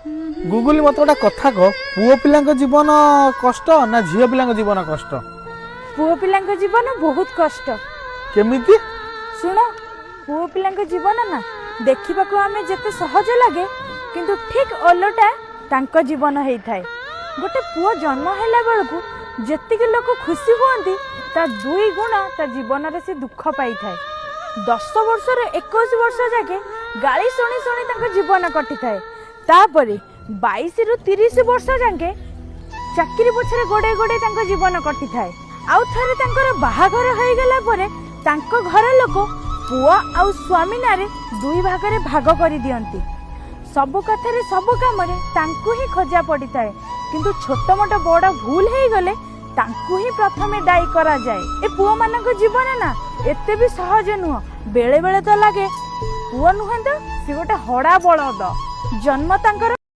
गुगुली मत गोटे कथा कह पुओ पिला जीवन कष्ट ना झील पिला जीवन कष्ट पुओ पिला जीवन बहुत कष्ट केमिति शुण पुओ पिला जीवन ना देखा आम जिते सहज लगे किंतु ठीक ओलटा तांको जीवन होता है। गोटे पुओ जन्म है बेलू जेतिक लोक खुशी हुआ ता दुई गुण ता जीवन में से दुख पाई था। 10 वर्ष 21 वर्ष जाके गाली शुणी शुणी तांको जीवन कटि थाए। तापरे 22 रु 30 वर्ष जाके चाकरी पछरे गोड़े गोड़े तांको जीवन कटि थाए। आउ थरे तांकर बाहाघर हो गला परे तांको घर लोक पुआ आउ स्वामी नारे दुई भागरे भाग कर दियंती। सबु कथारे सबु कामरे तांको ही खोजा पड़ी थाए किंतु छोट मोट बड़ भूल हो गले तांको ही प्रथमे दायी करा जाए। ए पुआ मानक जीवन ना एते भी सहज नुह। बेले बेले तो लगे पुआ नुहं तो सी गोटे हड़ा बलद जन्म तांकर